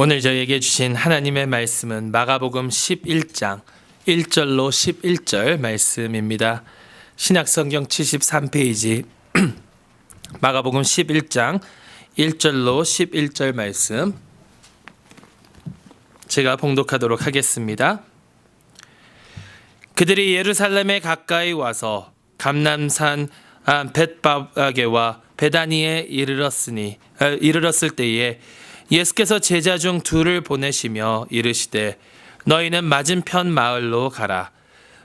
오늘 저에게 주신 하나님의 말씀은 마가복음 11장 1절로 11절 말씀입니다. 신약성경 73페이지 마가복음 11장 1절로 11절 말씀 제가 봉독하도록 하겠습니다. 그들이 예루살렘에 가까이 와서 감람산 벳바게와 베다니에 이르렀을 때에 예수께서 제자 중 둘을 보내시며 이르시되 너희는 맞은편 마을로 가라.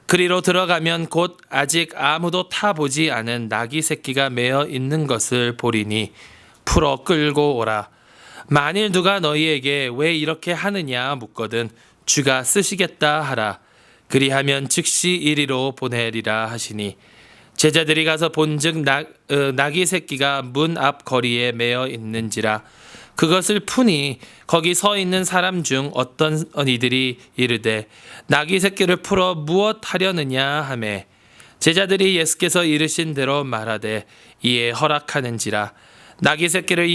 그리로 들어가면 곧 아직 아무도 타보지 않은 나귀 새끼가 매어 있는 것을 보리니 풀어 끌고 오라. 만일 누가 너희에게 왜 이렇게 하느냐 묻거든 주가 쓰시겠다 하라. 그리하면 즉시 이리로 보내리라 하시니 제자들이 가서 본즉 나귀 새끼가 문 앞 거리에 매어 있는지라. 그것을 푸니 거기 서 있는 사람 중 어떤 이들이 이르되 나귀 새끼를 풀어 무엇 하려느냐 하매 제자들이 예수께서 이르신 대로 말하되 이에 허락하는지라. 나귀 새끼를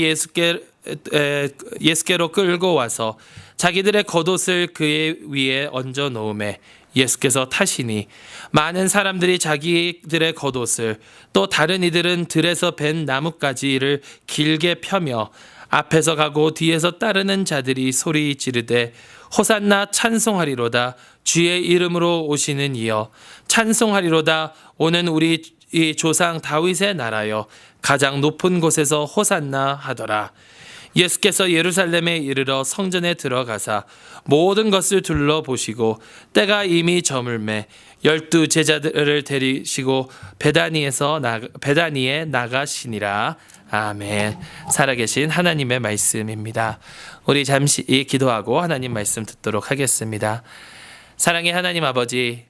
예수께로 끌고 와서 자기들의 겉옷을 그의 위에 얹어 놓음에 예수께서 타시니 많은 사람들이 자기들의 겉옷을 또 다른 이들은 들에서 벤 나뭇가지를 길게 펴며 앞에서 가고 뒤에서 따르는 자들이 소리 지르되 호산나 찬송하리로다. 주의 이름으로 오시는 이여 찬송하리로다. 오는 우리 이 조상 다윗의 나라여 가장 높은 곳에서 호산나 하더라. 예수께서 예루살렘에 이르러 성전에 들어가사 모든 것을 둘러보시고 때가 이미 저물매 12 제자들을 데리시고 베다니에 나가시니라. 아멘. 살아계신 하나님의 말씀입니다. 우리 잠시 기도하고 하나님 말씀 듣도록 하겠습니다. 사랑의 하나님 아버지,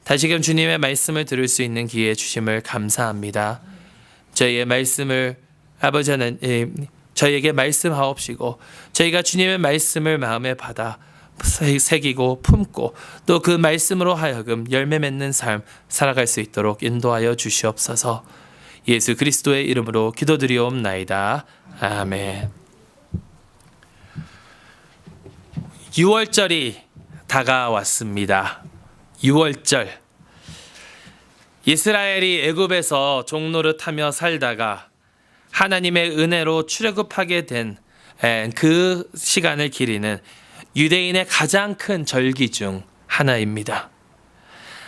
다시금 주님의 말씀을 들을 수 있는 기회 주심을 감사합니다. 저희의 말씀을 아버지 하나님 저희에게 말씀하옵시고 저희가 주님의 말씀을 마음에 받아 새기고 품고 또 그 말씀으로 하여금 열매 맺는 삶 살아갈 수 있도록 인도하여 주시옵소서. 예수 그리스도의 이름으로 기도드리옵나이다. 아멘. 6월절이 다가왔습니다. 6월절. 이스라엘이 애굽에서 종노릇하며 살다가 하나님의 은혜로 출애굽하게 된 그 시간을 기리는 유대인의 가장 큰 절기 중 하나입니다.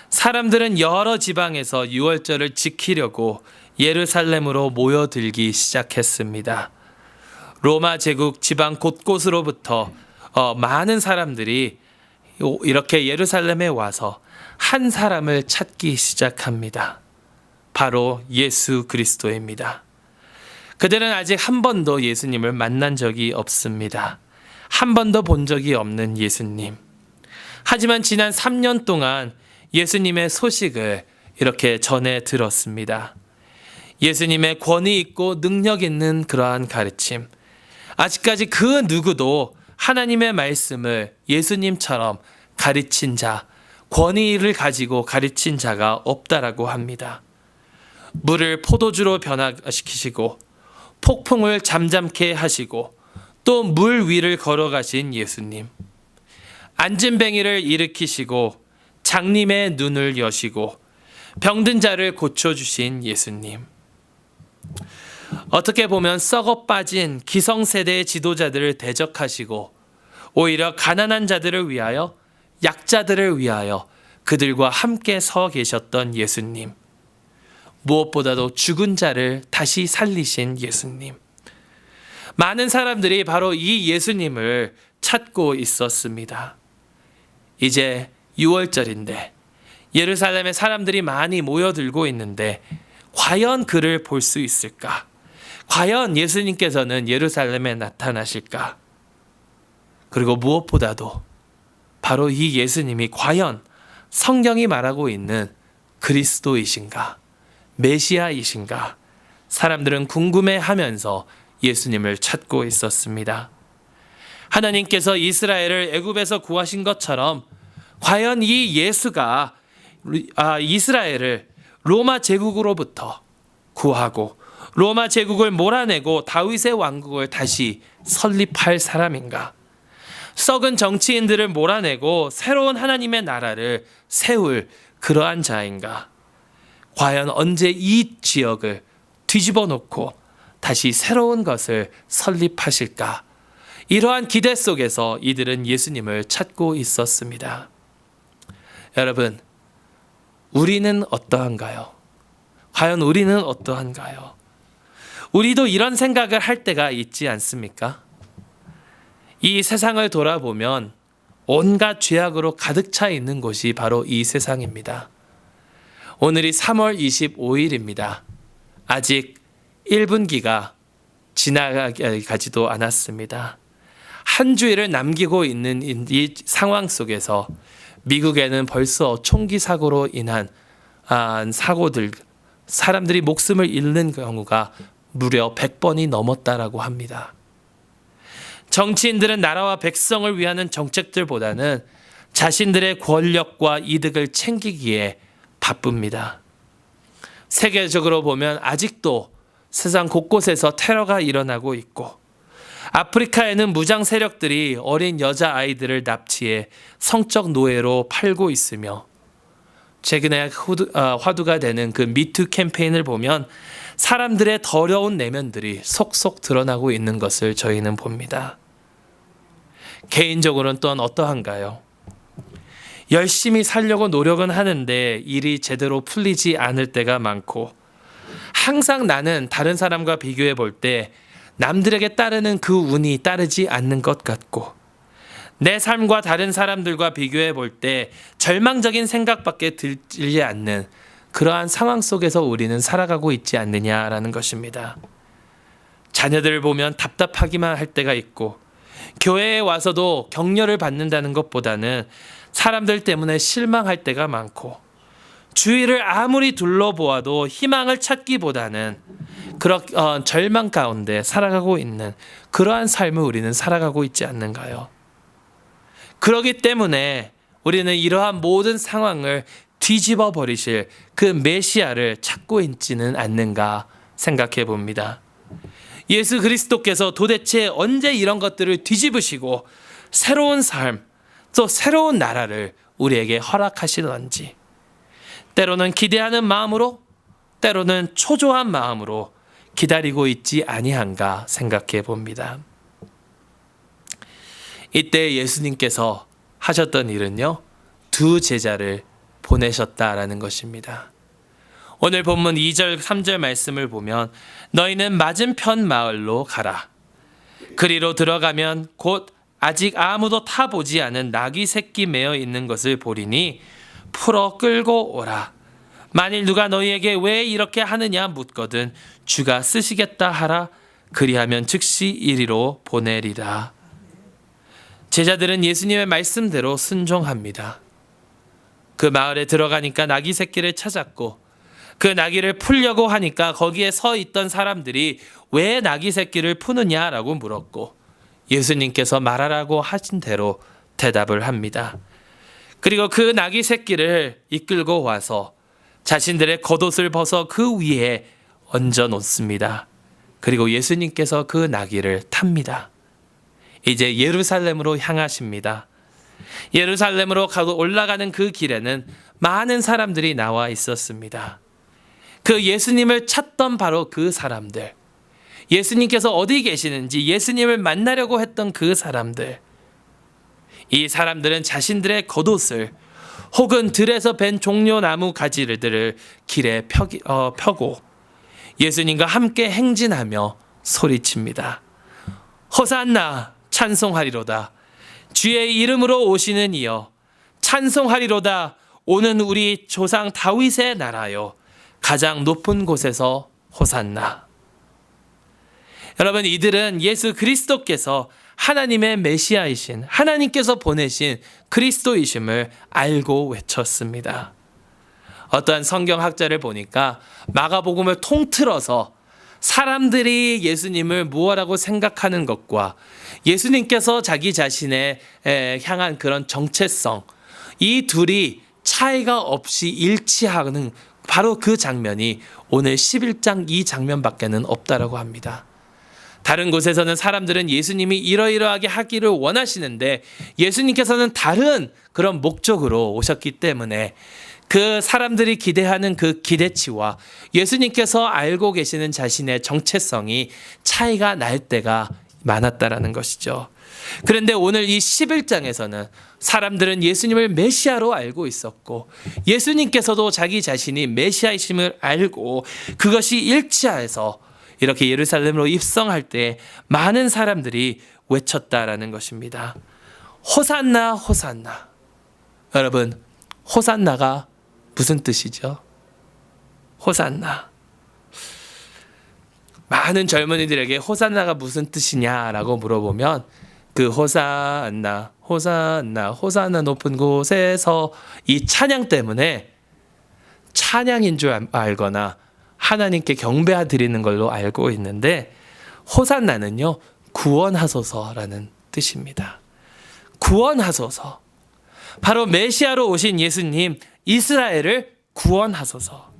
사람들은 여러 지방에서 6월절을 지키려고 예루살렘으로 모여들기 시작했습니다. 로마 제국 지방 곳곳으로부터 많은 사람들이 이렇게 예루살렘에 와서 한 사람을 찾기 시작합니다. 바로 예수 그리스도입니다. 그들은 아직 한 번도 예수님을 만난 적이 없습니다. 한 번도 본 적이 없는 예수님. 하지만 지난 3년 동안 예수님의 소식을 이렇게 전해 들었습니다. 예수님의 권위 있고 능력 있는 그러한 가르침. 아직까지 그 누구도 하나님의 말씀을 예수님처럼 가르친 자, 권위를 가지고 가르친 자가 없다라고 합니다. 물을 포도주로 변화시키시고 폭풍을 잠잠케 하시고 또 물 위를 걸어가신 예수님. 안진뱅이를 일으키시고 장님의 눈을 여시고 병든 자를 고쳐주신 예수님. 어떻게 보면 썩어 빠진 기성세대의 지도자들을 대적하시고 오히려 가난한 자들을 위하여 약자들을 위하여 그들과 함께 서 계셨던 예수님. 무엇보다도 죽은 자를 다시 살리신 예수님. 많은 사람들이 바로 이 예수님을 찾고 있었습니다. 이제 6월절인데 예루살렘에 사람들이 많이 모여들고 있는데 과연 그를 볼 수 있을까? 과연 예수님께서는 예루살렘에 나타나실까? 그리고 무엇보다도 바로 이 예수님이 과연 성경이 말하고 있는 그리스도이신가? 메시아이신가? 사람들은 궁금해하면서 예수님을 찾고 있었습니다. 하나님께서 이스라엘을 애굽에서 구하신 것처럼 과연 이 예수가 이스라엘을 로마 제국으로부터 구하고 로마 제국을 몰아내고 다윗의 왕국을 다시 설립할 사람인가? 썩은 정치인들을 몰아내고 새로운 하나님의 나라를 세울 그러한 자인가? 과연 언제 이 지역을 뒤집어 놓고 다시 새로운 것을 설립하실까? 이러한 기대 속에서 이들은 예수님을 찾고 있었습니다. 여러분, 우리는 어떠한가요? 과연 우리는 어떠한가요? 우리도 이런 생각을 할 때가 있지 않습니까? 이 세상을 돌아보면 온갖 죄악으로 가득 차 있는 곳이 바로 이 세상입니다. 오늘이 3월 25일입니다. 아직 1분기가 지나가지도 않았습니다. 한 주일을 남기고 있는 이 상황 속에서 미국에는 벌써 총기 사고로 인한 사고들, 사람들이 목숨을 잃는 경우가 무려 100번이 넘었다라고 합니다. 정치인들은 나라와 백성을 위하는 정책들보다는 자신들의 권력과 이득을 챙기기에 바쁩니다. 세계적으로 보면 아직도 세상 곳곳에서 테러가 일어나고 있고, 아프리카에는 무장 세력들이 어린 여자아이들을 납치해 성적 노예로 팔고 있으며, 최근에 화두가 되는 그 미투 캠페인을 보면 사람들의 더러운 내면들이 속속 드러나고 있는 것을 저희는 봅니다. 개인적으로는 또한 어떠한가요? 열심히 살려고 노력은 하는데 일이 제대로 풀리지 않을 때가 많고, 항상 나는 다른 사람과 비교해 볼 때 남들에게 따르는 그 운이 따르지 않는 것 같고, 내 삶과 다른 사람들과 비교해 볼 때 절망적인 생각밖에 들지 않는 그러한 상황 속에서 우리는 살아가고 있지 않느냐라는 것입니다. 자녀들을 보면 답답하기만 할 때가 있고, 교회에 와서도 격려를 받는다는 것보다는 사람들 때문에 실망할 때가 많고, 주위를 아무리 둘러보아도 희망을 찾기보다는 그런 절망 가운데 살아가고 있는 그러한 삶을 우리는 살아가고 있지 않는가요? 그렇기 때문에 우리는 이러한 모든 상황을 뒤집어 버리실 그 메시아를 찾고 있지는 않는가 생각해 봅니다. 예수 그리스도께서 도대체 언제 이런 것들을 뒤집으시고 새로운 삶, 또 새로운 나라를 우리에게 허락하시는지, 때로는 기대하는 마음으로, 때로는 초조한 마음으로 기다리고 있지 아니한가 생각해 봅니다. 이때 예수님께서 하셨던 일은요, 두 제자를 보내셨다라는 것입니다. 오늘 본문 2절 3절 말씀을 보면 너희는 맞은편 마을로 가라. 그리로 들어가면 곧 아직 아무도 타보지 않은 나귀 새끼 매어 있는 것을 보리니 풀어 끌고 오라. 만일 누가 너희에게 왜 이렇게 하느냐 묻거든 주가 쓰시겠다 하라. 그리하면 즉시 이리로 보내리라. 제자들은 예수님의 말씀대로 순종합니다. 그 마을에 들어가니까 나귀 새끼를 찾았고, 그 나귀를 풀려고 하니까 거기에 서 있던 사람들이 왜 나귀 새끼를 푸느냐라고 물었고, 예수님께서 말하라고 하신 대로 대답을 합니다. 그리고 그 나귀 새끼를 이끌고 와서 자신들의 겉옷을 벗어 그 위에 얹어 놓습니다. 그리고 예수님께서 그 나귀를 탑니다. 이제 예루살렘으로 향하십니다. 예루살렘으로 올라가는 그 길에는 많은 사람들이 나와 있었습니다. 그 예수님을 찾던 바로 그 사람들, 예수님께서 어디 계시는지 예수님을 만나려고 했던 그 사람들, 이 사람들은 자신들의 겉옷을 혹은 들에서 벤 종려나무 가지들을 길에 펴고 예수님과 함께 행진하며 소리칩니다. 호산나 찬송하리로다. 주의 이름으로 오시는 이여 찬송하리로다. 오는 우리 조상 다윗의 나라여 가장 높은 곳에서 호산나. 여러분, 이들은 예수 그리스도께서 하나님의 메시아이신, 하나님께서 보내신 그리스도이심을 알고 외쳤습니다. 어떠한 성경학자를 보니까 마가복음을 통틀어서 사람들이 예수님을 무엇라고 생각하는 것과 예수님께서 자기 자신의 향한 그런 정체성, 이 둘이 차이가 없이 일치하는 바로 그 장면이 오늘 11장 이 장면밖에는 없다라고 합니다. 다른 곳에서는 사람들은 예수님이 이러이러하게 하기를 원하시는데 예수님께서는 다른 그런 목적으로 오셨기 때문에 그 사람들이 기대하는 그 기대치와 예수님께서 알고 계시는 자신의 정체성이 차이가 날 때가 많았다라는 것이죠. 그런데 오늘 이 11장에서는 사람들은 예수님을 메시아로 알고 있었고 예수님께서도 자기 자신이 메시아이심을 알고 그것이 일치하여서 이렇게 예루살렘으로 입성할 때 많은 사람들이 외쳤다라는 것입니다. 호산나 호산나. 여러분, 호산나가 무슨 뜻이죠? 호산나. 많은 젊은이들에게 호산나가 무슨 뜻이냐라고 물어보면 그 호산나, 호산나, 호산나 높은 곳에서 이 찬양 때문에 찬양인 줄 알거나 하나님께 경배 드리는 걸로 알고 있는데 호산나는요, 구원하소서라는 뜻입니다. 구원하소서. 바로 메시아로 오신 예수님, 이스라엘을 구원하소서.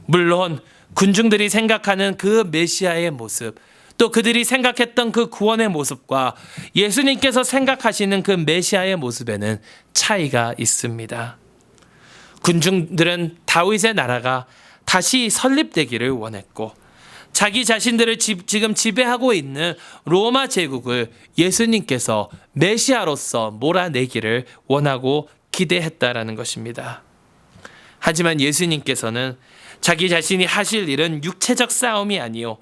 물론 군중들이 생각하는 그 메시아의 모습, 또 그들이 생각했던 그 구원의 모습과 예수님께서 생각하시는 그 메시아의 모습에는 차이가 있습니다. 군중들은 다윗의 나라가 다시 설립되기를 원했고 자기 자신들을 지금 지배하고 있는 로마 제국을 예수님께서 메시아로서 몰아내기를 원하고 기대했다라는 것입니다. 하지만 예수님께서는 자기 자신이 하실 일은 육체적 싸움이 아니요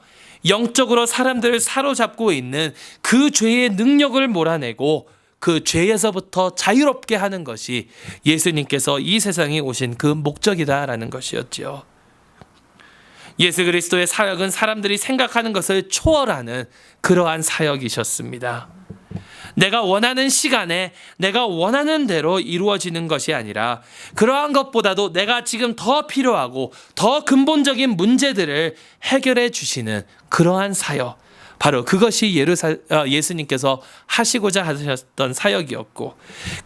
영적으로 사람들을 사로잡고 있는 그 죄의 능력을 몰아내고 그 죄에서부터 자유롭게 하는 것이 예수님께서 이 세상에 오신 그 목적이다라는 것이었지요. 예수 그리스도의 사역은 사람들이 생각하는 것을 초월하는 그러한 사역이셨습니다. 내가 원하는 시간에 내가 원하는 대로 이루어지는 것이 아니라 그러한 것보다도 내가 지금 더 필요하고 더 근본적인 문제들을 해결해 주시는 그러한 사역, 바로 그것이 예수님께서 하시고자 하셨던 사역이었고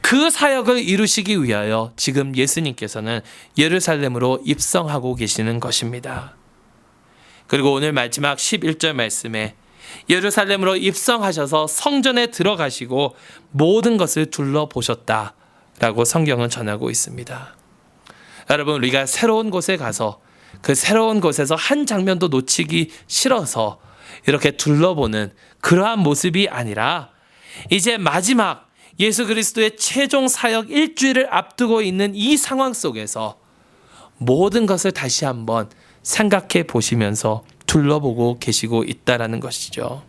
그 사역을 이루시기 위하여 지금 예수님께서는 예루살렘으로 입성하고 계시는 것입니다. 그리고 오늘 마지막 11절 말씀에 예루살렘으로 입성하셔서 성전에 들어가시고 모든 것을 둘러보셨다라고 성경은 전하고 있습니다. 여러분, 우리가 새로운 곳에 가서 그 새로운 곳에서 한 장면도 놓치기 싫어서 이렇게 둘러보는 그러한 모습이 아니라 이제 마지막 예수 그리스도의 최종 사역 일주일을 앞두고 있는 이 상황 속에서 모든 것을 다시 한번 생각해 보시면서 둘러보고 계시고 있다라는 것이죠.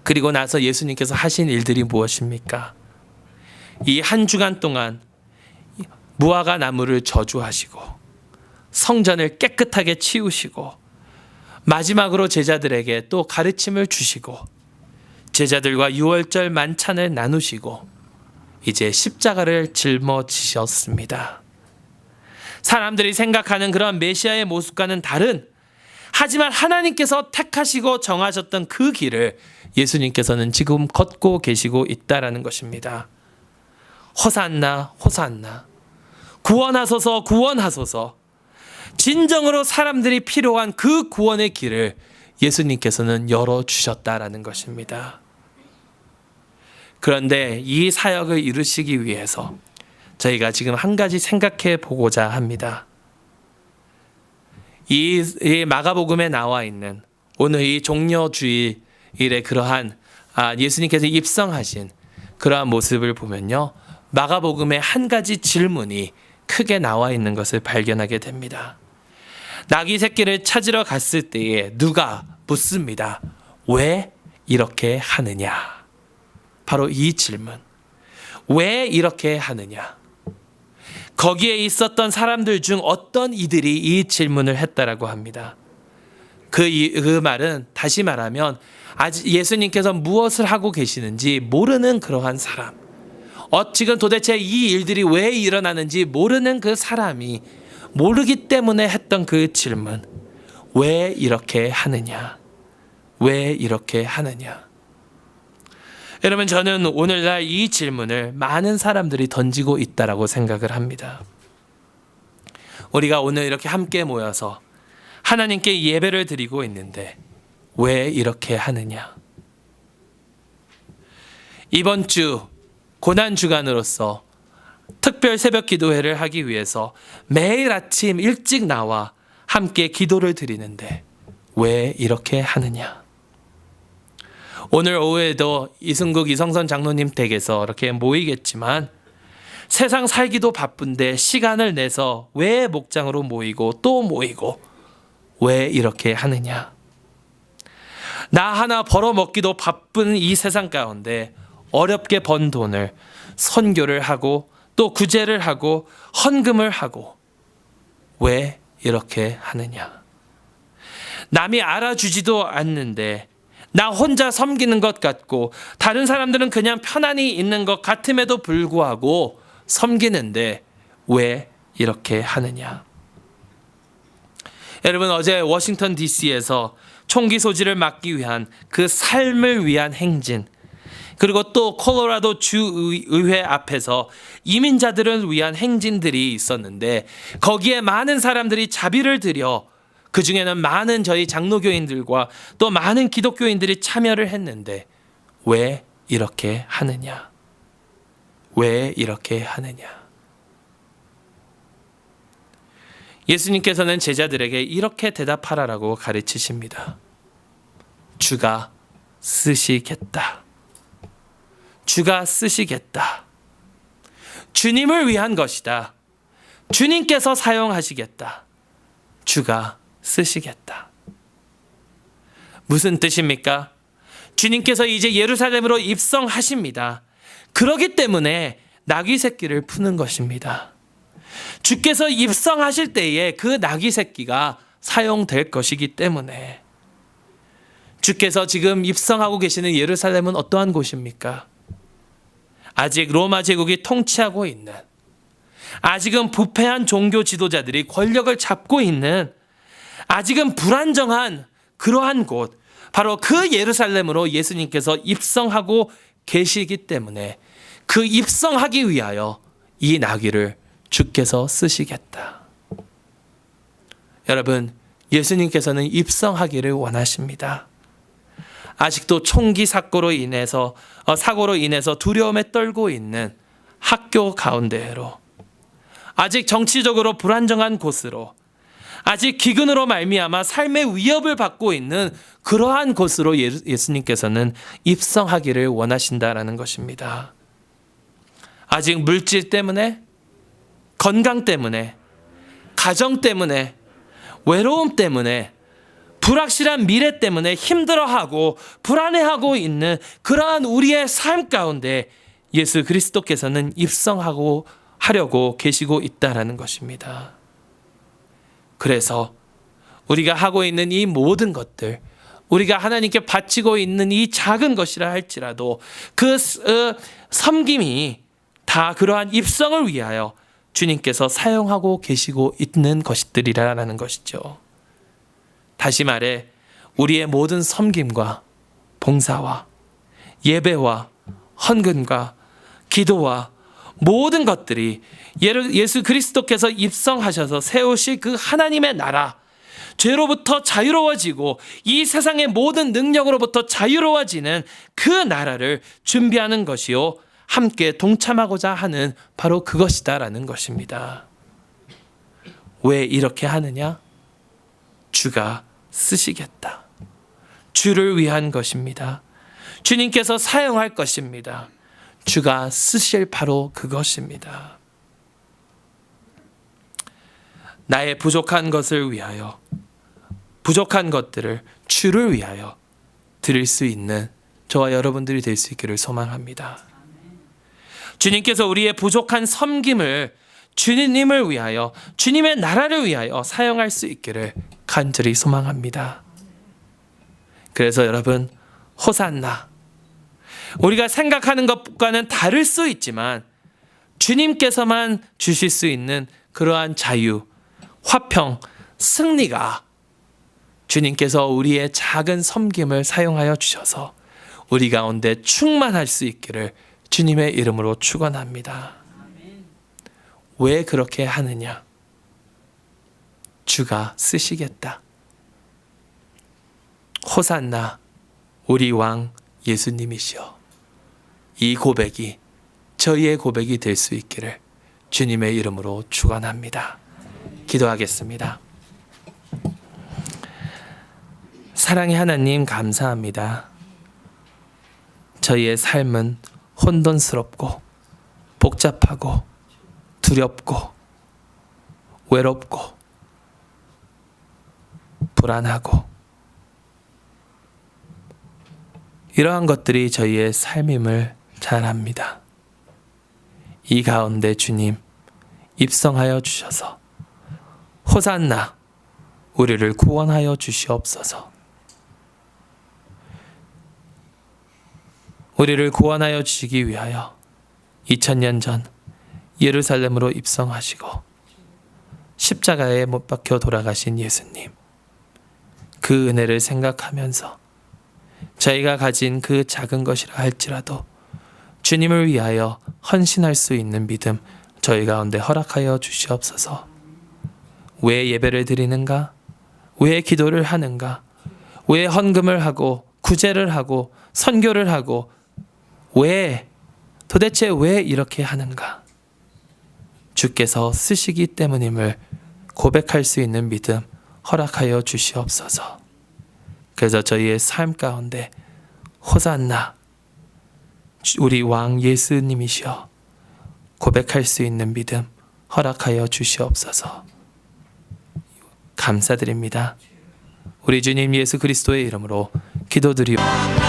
그리고 나서 예수님께서 하신 일들이 무엇입니까? 이 한 주간 동안 무화과 나무를 저주하시고 성전을 깨끗하게 치우시고 마지막으로 제자들에게 또 가르침을 주시고 제자들과 유월절 만찬을 나누시고 이제 십자가를 짊어지셨습니다. 사람들이 생각하는 그런 메시아의 모습과는 다른, 하지만 하나님께서 택하시고 정하셨던 그 길을 예수님께서는 지금 걷고 계시고 있다라는 것입니다. 호산나 호산나, 구원하소서 구원하소서. 진정으로 사람들이 필요한 그 구원의 길을 예수님께서는 열어주셨다라는 것입니다. 그런데 이 사역을 이루시기 위해서 저희가 지금 한 가지 생각해 보고자 합니다. 이 마가복음에 나와 있는 오늘 이 종려주일의 그러한 예수님께서 입성하신 그러한 모습을 보면요, 마가복음에 한 가지 질문이 크게 나와 있는 것을 발견하게 됩니다. 나귀 새끼를 찾으러 갔을 때에 누가 묻습니다. 왜 이렇게 하느냐? 바로 이 질문. 왜 이렇게 하느냐? 거기에 있었던 사람들 중 어떤 이들이 이 질문을 했다라고 합니다. 그 말은 다시 말하면 아직 예수님께서 무엇을 하고 계시는지 모르는 그러한 사람, 지금 도대체 이 일들이 왜 일어나는지 모르는 그 사람이 모르기 때문에 했던 그 질문, 왜 이렇게 하느냐? 왜 이렇게 하느냐? 여러분, 저는 오늘날 이 질문을 많은 사람들이 던지고 있다라고 생각을 합니다. 우리가 오늘 이렇게 함께 모여서 하나님께 예배를 드리고 있는데 왜 이렇게 하느냐? 이번 주 고난 주간으로서 특별 새벽 기도회를 하기 위해서 매일 아침 일찍 나와 함께 기도를 드리는데 왜 이렇게 하느냐? 오늘 오후에도 이승국 이성선 장로님 댁에서 이렇게 모이겠지만 세상 살기도 바쁜데 시간을 내서 왜 목장으로 모이고 또 모이고 왜 이렇게 하느냐? 나 하나 벌어먹기도 바쁜 이 세상 가운데 어렵게 번 돈을 선교를 하고 또 구제를 하고 헌금을 하고 왜 이렇게 하느냐? 남이 알아주지도 않는데 나 혼자 섬기는 것 같고 다른 사람들은 그냥 편안히 있는 것 같음에도 불구하고 섬기는데 왜 이렇게 하느냐? 여러분, 어제 워싱턴 DC에서 총기 소지를 막기 위한 그 삶을 위한 행진, 그리고 또 콜로라도 주의회 앞에서 이민자들을 위한 행진들이 있었는데 거기에 많은 사람들이 자비를 들여 그 중에는 많은 저희 장로교인들과 또 많은 기독교인들이 참여를 했는데 왜 이렇게 하느냐? 왜 이렇게 하느냐? 예수님께서는 제자들에게 이렇게 대답하라라고 가르치십니다. 주가 쓰시겠다. 주가 쓰시겠다. 주님을 위한 것이다. 주님께서 사용하시겠다. 주가 쓰시겠다. 무슨 뜻입니까? 주님께서 이제 예루살렘으로 입성하십니다. 그렇기 때문에 나귀 새끼를 푸는 것입니다. 주께서 입성하실 때에 그 나귀 새끼가 사용될 것이기 때문에 주께서 지금 입성하고 계시는 예루살렘은 어떠한 곳입니까? 아직 로마 제국이 통치하고 있는, 아직은 부패한 종교 지도자들이 권력을 잡고 있는, 아직은 불안정한 그러한 곳, 바로 그 예루살렘으로 예수님께서 입성하고 계시기 때문에 그 입성하기 위하여 이 나귀를 주께서 쓰시겠다. 여러분, 예수님께서는 입성하기를 원하십니다. 아직도 총기 사고로 인해서 두려움에 떨고 있는 학교 가운데로, 아직 정치적으로 불안정한 곳으로, 아직 기근으로 말미암아 삶의 위협을 받고 있는 그러한 곳으로 예수님께서는 입성하기를 원하신다라는 것입니다. 아직 물질 때문에, 건강 때문에, 가정 때문에, 외로움 때문에, 불확실한 미래 때문에 힘들어하고 불안해하고 있는 그러한 우리의 삶 가운데 예수 그리스도께서는 입성하고 하려고 계시고 있다라는 것입니다. 그래서 우리가 하고 있는 이 모든 것들, 우리가 하나님께 바치고 있는 이 작은 것이라 할지라도 그 섬김이 다 그러한 입성을 위하여 주님께서 사용하고 계시고 있는 것들이라는 것이죠. 다시 말해 우리의 모든 섬김과 봉사와 예배와 헌금과 기도와 모든 것들이 예수 그리스도께서 입성하셔서 세우실 그 하나님의 나라, 죄로부터 자유로워지고 이 세상의 모든 능력으로부터 자유로워지는 그 나라를 준비하는 것이요, 함께 동참하고자 하는 바로 그것이다라는 것입니다. 왜 이렇게 하느냐? 주가 쓰시겠다. 주를 위한 것입니다. 주님께서 사용할 것입니다. 주가 쓰실 바로 그것입니다. 나의 부족한 것을 위하여, 부족한 것들을 주를 위하여 드릴 수 있는 저와 여러분들이 될 수 있기를 소망합니다. 주님께서 우리의 부족한 섬김을 주님을 위하여, 주님의 나라를 위하여 사용할 수 있기를 간절히 소망합니다. 그래서 여러분, 호산나, 우리가 생각하는 것과는 다를 수 있지만 주님께서만 주실 수 있는 그러한 자유, 화평, 승리가 주님께서 우리의 작은 섬김을 사용하여 주셔서 우리 가운데 충만할 수 있기를 주님의 이름으로 축원합니다. 왜 그렇게 하느냐? 주가 쓰시겠다. 호산나 우리 왕 예수님이시여. 이 고백이 저희의 고백이 될 수 있기를 주님의 이름으로 축원합니다. 기도하겠습니다. 사랑의 하나님, 감사합니다. 저희의 삶은 혼돈스럽고 복잡하고 두렵고 외롭고 불안하고 이러한 것들이 저희의 삶임을 잘 압니다. 이 가운데 주님 입성하여 주셔서 호산나 우리를 구원하여 주시옵소서. 우리를 구원하여 주시기 위하여 2000년 전 예루살렘으로 입성하시고 십자가에 못 박혀 돌아가신 예수님, 그 은혜를 생각하면서 저희가 가진 그 작은 것이라 할지라도 주님을 위하여 헌신할 수 있는 믿음 저희 가운데 허락하여 주시옵소서. 왜 예배를 드리는가? 왜 기도를 하는가? 왜 헌금을 하고 구제를 하고 선교를 하고 도대체 왜 이렇게 하는가? 주께서 쓰시기 때문임을 고백할 수 있는 믿음 허락하여 주시옵소서. 그래서 저희의 삶 가운데 호산나 우리 왕 예수님이시여 고백할 수 있는 믿음 허락하여 주시옵소서. 감사드립니다. 우리 주님 예수 그리스도의 이름으로 기도드리옵나이다.